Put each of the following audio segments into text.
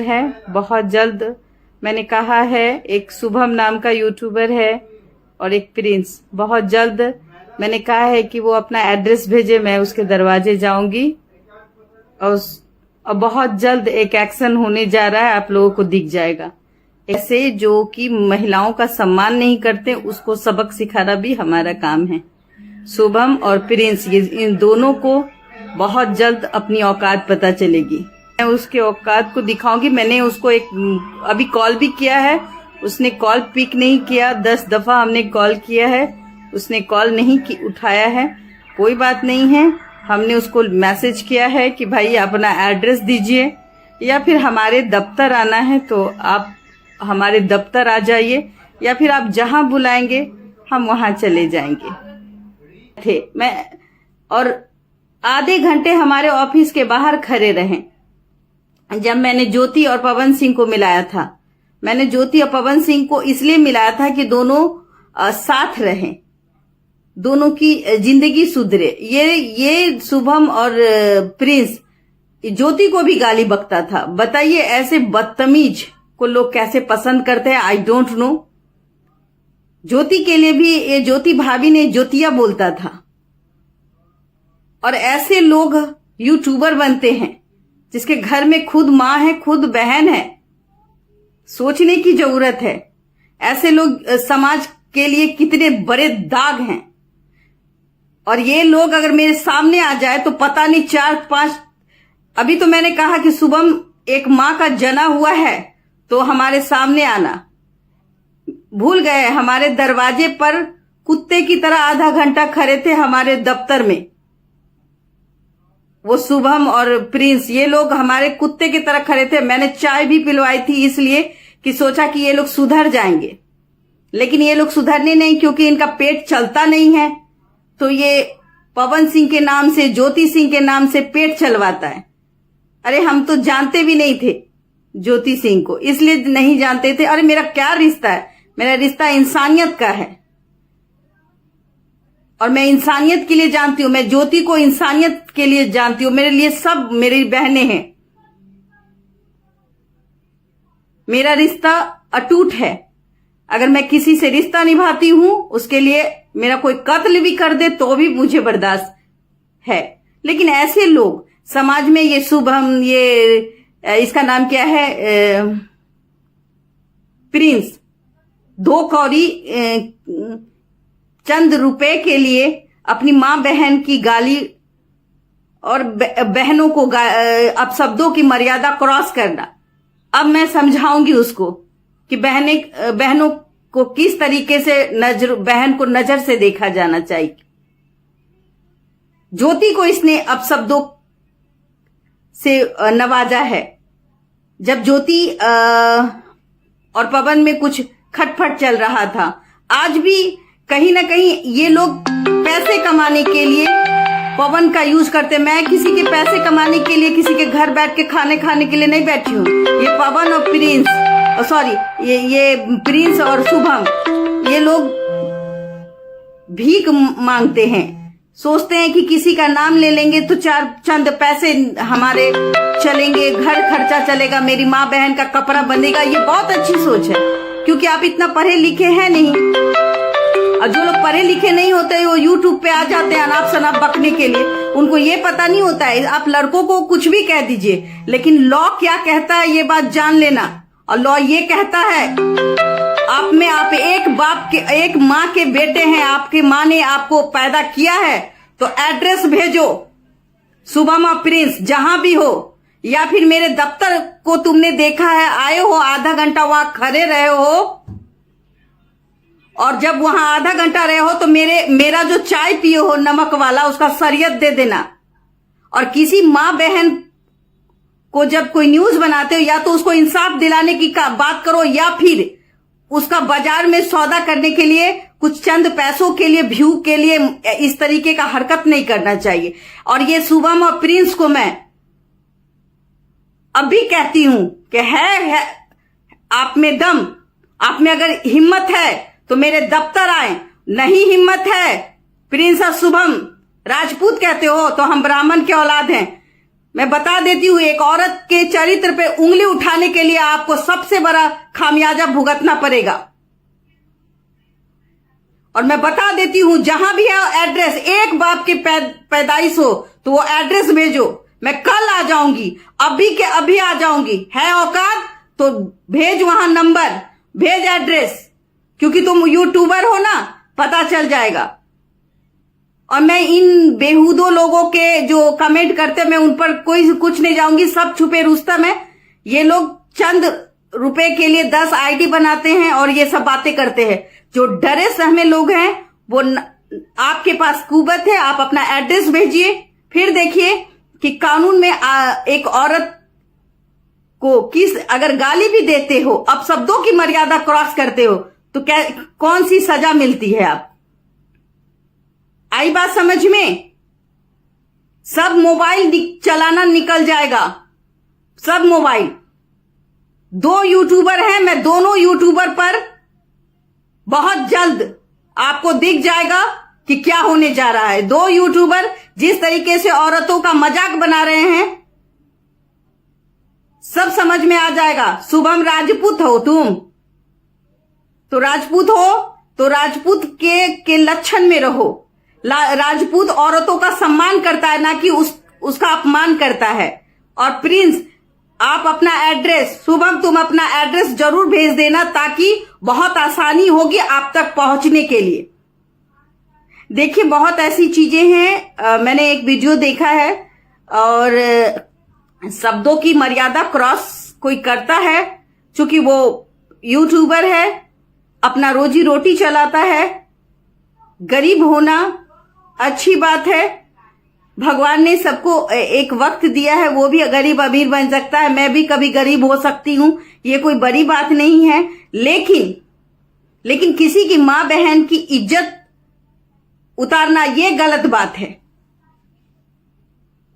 है। बहुत जल्द मैंने कहा है, एक शुभम नाम का यूट्यूबर है और एक प्रिंस, बहुत जल्द मैंने कहा है कि वो अपना एड्रेस भेजे, मैं उसके दरवाजे जाऊंगी और बहुत जल्द एक एक्शन होने जा रहा है, आप लोगों को दिख जाएगा। ऐसे जो कि महिलाओं का सम्मान नहीं करते उसको सबक सिखाना भी हमारा काम है। शुभम और प्रिंस, ये इन दोनों को बहुत जल्द अपनी औकात पता चलेगी। मैं उसके औकात को दिखाऊंगी। मैंने उसको अभी कॉल भी किया है, उसने कॉल पिक नहीं किया। 10 दफा हमने कॉल किया है, उसने कॉल नहीं उठाया है। कोई बात नहीं है, हमने उसको मैसेज किया है कि भाई अपना एड्रेस दीजिए या फिर हमारे दफ्तर आना है तो आप हमारे दफ्तर आ जाइए या फिर आप जहां बुलाएंगे हम वहां चले जाएंगे। मैं और आधे घंटे हमारे ऑफिस के बाहर खड़े रहे। जब मैंने ज्योति और पवन सिंह को मिलाया था, मैंने ज्योति और पवन सिंह को इसलिए मिलाया था कि दोनों साथ रहें, दोनों की जिंदगी सुधरे। ये शुभम और प्रिंस ज्योति को भी गाली बकता था। बताइए ऐसे बदतमीज को लोग कैसे पसंद करते हैं, आई डोंट नो। ज्योति के लिए भी ये ज्योति भाभी ने ज्योतिया बोलता था। और ऐसे लोग यूट्यूबर बनते हैं जिसके घर में खुद माँ है, खुद बहन है। सोचने की जरूरत है, ऐसे लोग समाज के लिए कितने बड़े दाग हैं। और ये लोग अगर मेरे सामने आ जाए तो पता नहीं 4-5, अभी तो मैंने कहा कि शुभम एक माँ का जना हुआ है तो हमारे सामने आना। भूल गए, हमारे दरवाजे पर कुत्ते की तरह आधा घंटा खड़े थे हमारे दफ्तर में। वो शुभम और प्रिंस, ये लोग हमारे कुत्ते की तरह खड़े थे। मैंने चाय भी पिलवाई थी इसलिए कि सोचा कि ये लोग सुधर जाएंगे, लेकिन ये लोग सुधरने नहीं, क्योंकि इनका पेट चलता नहीं है। तो ये पवन सिंह के नाम से, ज्योति सिंह के नाम से पेट चलवाता है। अरे हम तो जानते भी नहीं थे ज्योति सिंह को, इसलिए नहीं जानते थे। अरे मेरा क्या रिश्ता है, मेरा रिश्ता इंसानियत का है और मैं इंसानियत के लिए जानती हूं। मैं ज्योति को इंसानियत के लिए जानती हूं। मेरे लिए सब मेरी बहनें हैं। मेरा रिश्ता अटूट है। अगर मैं किसी से रिश्ता निभाती हूं, उसके लिए मेरा कोई कत्ल भी कर दे तो भी मुझे बर्दाश्त है। लेकिन ऐसे लोग समाज में, ये शुभम, ये इसका नाम क्या है, प्रिंस, 2 कौड़ी चंद रुपए के लिए अपनी मां बहन की गाली और बहनों को अपशब्दों की मर्यादा क्रॉस करना। अब मैं समझाऊंगी उसको कि बहनों को किस तरीके से बहन को नजर से देखा जाना चाहिए। ज्योति को इसने अपशब्दों से नवाजा है। जब ज्योति और पवन में कुछ खटपट चल रहा था, आज भी कहीं ना कहीं ये लोग पैसे कमाने के लिए पवन का यूज करते। मैं किसी के पैसे कमाने के लिए, किसी के घर बैठ के खाने के लिए नहीं बैठी हूँ। ये पवन और प्रिंस, ये प्रिंस और शुभम, ये लोग भीख मांगते हैं। सोचते हैं कि किसी का नाम ले लेंगे तो 4 चंद पैसे हमारे चलेंगे, घर खर्चा चलेगा, मेरी माँ बहन का कपड़ा बंधेगा। ये बहुत अच्छी सोच है, क्योंकि आप इतना पढ़े लिखे हैं नहीं। और जो लोग पढ़े लिखे नहीं होते वो यूट्यूब पे आ जाते हैं अनाप शनाप बकने के लिए। उनको ये पता नहीं होता है। आप लड़कों को कुछ भी कह दीजिए, लेकिन लॉ क्या कहता है ये बात जान लेना। और लॉ ये कहता है, आप एक माँ के बेटे हैं, आपके माँ ने आपको पैदा किया है, तो एड्रेस भेजो शुभम और प्रिंस, जहां भी हो। या फिर मेरे दफ्तर को तुमने देखा है, आए हो, आधा घंटा वहां खड़े रहे हो, और जब वहां आधा घंटा रहे हो तो मेरा जो चाय पिए हो नमक वाला, उसका शरीयत दे देना। और किसी माँ बहन को जब कोई न्यूज बनाते हो, या तो उसको इंसाफ दिलाने की बात करो, या फिर उसका बाजार में सौदा करने के लिए, कुछ चंद पैसों के लिए, व्यू के लिए इस तरीके का हरकत नहीं करना चाहिए। और ये शुभम और प्रिंस को मैं अभी कहती हूं कि है आप में दम, आप में अगर हिम्मत है तो मेरे दफ्तर आए। नहीं हिम्मत है, प्रिंस और शुभम राजपूत कहते हो तो हम ब्राह्मण के औलाद हैं, मैं बता देती हूं, एक औरत के चरित्र पे उंगली उठाने के लिए आपको सबसे बड़ा खामियाजा भुगतना पड़ेगा। और मैं बता देती हूं, जहां भी है एड्रेस, एक बाप की पैदाइश हो तो वो एड्रेस भेजो, मैं कल आ जाऊंगी, अभी के अभी आ जाऊंगी। है औकात तो भेज, वहां नंबर भेज, एड्रेस, क्योंकि तुम यूट्यूबर हो ना, पता चल जाएगा। और मैं इन बेहुदो लोगों के जो कमेंट करते, मैं उन पर कोई कुछ नहीं जाऊंगी, सब छुपे रुस्तम है। ये लोग चंद रुपए के लिए 10 आईडी बनाते हैं और ये सब बातें करते हैं। जो डरे सहमे लोग हैं वो आपके पास कुवत है, आप अपना एड्रेस भेजिए, फिर देखिए कि कानून में एक औरत को अगर गाली भी देते हो, अब शब्दों की मर्यादा क्रॉस करते हो, तो क्या कौन सी सजा मिलती है? आप आई बात समझ में? सब मोबाइल चलाना निकल जाएगा, सब मोबाइल। 2 यूट्यूबर हैं, मैं दोनों यूट्यूबर पर बहुत जल्द आपको दिख जाएगा कि क्या होने जा रहा है। 2 यूट्यूबर जिस तरीके से औरतों का मजाक बना रहे हैं, सब समझ में आ जाएगा। शुभम राजपूत हो तुम, तो राजपूत हो तो राजपूत के लक्षण में रहो। राजपूत औरतों का सम्मान करता है, ना कि उसका अपमान करता है। और प्रिंस, आप अपना एड्रेस, शुभम तुम अपना एड्रेस जरूर भेज देना, ताकि बहुत आसानी होगी आप तक पहुंचने के लिए। देखिए, बहुत ऐसी चीजें हैं, मैंने एक वीडियो देखा है और शब्दों की मर्यादा क्रॉस कोई करता है, क्योंकि वो यूट्यूबर है, अपना रोजी रोटी चलाता है। गरीब होना अच्छी बात है, भगवान ने सबको एक वक्त दिया है, वो भी गरीब अमीर बन सकता है, मैं भी कभी गरीब हो सकती हूं, ये कोई बड़ी बात नहीं है। लेकिन किसी की मां बहन की इज्जत उतारना ये गलत बात है।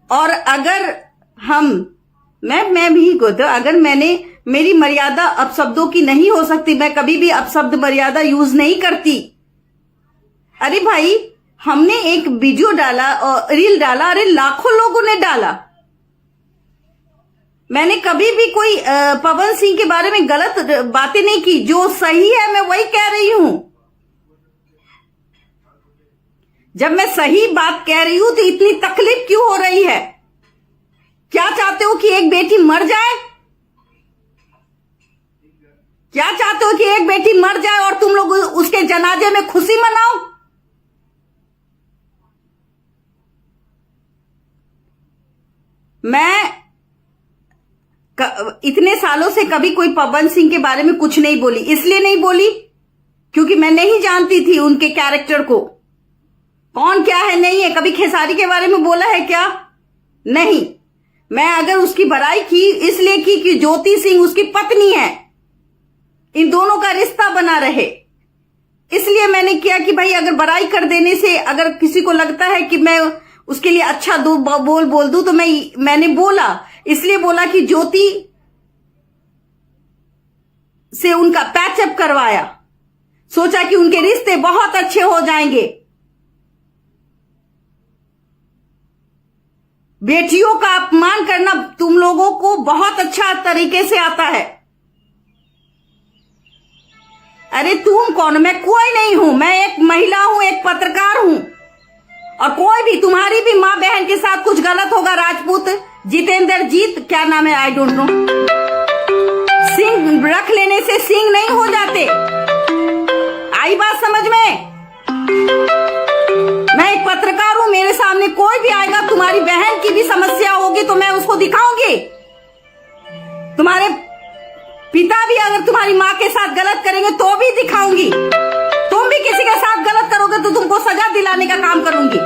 और अगर मैं भी को तो अगर मेरी मर्यादा अपशब्दों की नहीं हो सकती, मैं कभी भी अपशब्द मर्यादा यूज नहीं करती। अरे भाई, हमने एक वीडियो डाला और रील डाला, अरे लाखों लोगों ने डाला। मैंने कभी भी कोई पवन सिंह के बारे में गलत बातें नहीं की, जो सही है मैं वही कह रही हूं। जब मैं सही बात कह रही हूं तो इतनी तकलीफ क्यों हो रही है? क्या चाहते हो कि एक बेटी मर जाए? क्या चाहते हो कि एक बेटी मर जाए और तुम लोग उसके जनाजे में खुशी मनाओ? मैं इतने सालों से कभी कोई पवन सिंह के बारे में कुछ नहीं बोली। इसलिए नहीं बोली क्योंकि मैं नहीं जानती थी उनके कैरेक्टर को, कौन क्या है नहीं है। कभी खेसारी के बारे में बोला है क्या? नहीं। मैं अगर उसकी बुराई की इसलिए की कि ज्योति सिंह उसकी पत्नी है, इन दोनों का रिश्ता बना रहे, इसलिए मैंने किया कि भाई अगर बुराई कर देने से अगर किसी को लगता है कि मैं उसके लिए अच्छा दो बोल दूं, तो मैंने बोला, इसलिए बोला कि ज्योति से उनका पैचअप करवाया, सोचा कि उनके रिश्ते बहुत अच्छे हो जाएंगे। बेटियों का अपमान करना तुम लोगों को बहुत अच्छा तरीके से आता है। अरे तुम कौन? मैं कोई नहीं हूं, मैं एक महिला हूं, एक पत्रकार हूं। और कोई भी तुम्हारी भी मां बहन के साथ कुछ गलत होगा, राजपूत जितेंद्र जीत क्या नाम है, आई डोंट नो, सिंह रख लेने से सिंह नहीं हो जाते। आई बात समझ में? मैं एक पत्रकार हूं, मेरे सामने कोई भी आएगा, तुम्हारी बहन की भी समस्या होगी तो मैं उसको दिखाऊंगी। तुम्हारे पिता भी अगर तुम्हारी मां के साथ गलत करेंगे तो भी दिखाऊंगी। तुम भी किसी के साथ गलत करोगे तो तुमको सजा दिलाने का काम करूंगी।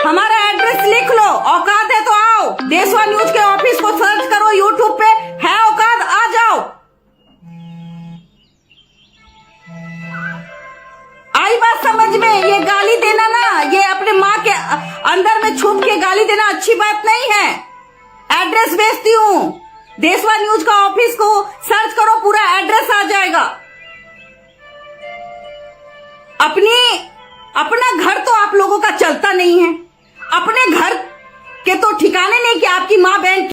हमारा एड्रेस लिख लो, औकात है तो आओ, देशवा न्यूज के ऑफिस को सर्च करो यूट्यूब पे, है औकात आ जाओ। आई बात समझ में? ये गाली देना ना, ये अपने माँ के अंदर में छुप के गाली देना अच्छी बात नहीं है। एड्रेस भेजती हूं, देशवा न्यूज का ऑफिस को सर्च करो, पूरा एड्रेस आ जाएगा। अपना घर तो आप लोगों का चलता नहीं है, अपने घर के तो ठिकाने नहीं कि आपकी माँ बहन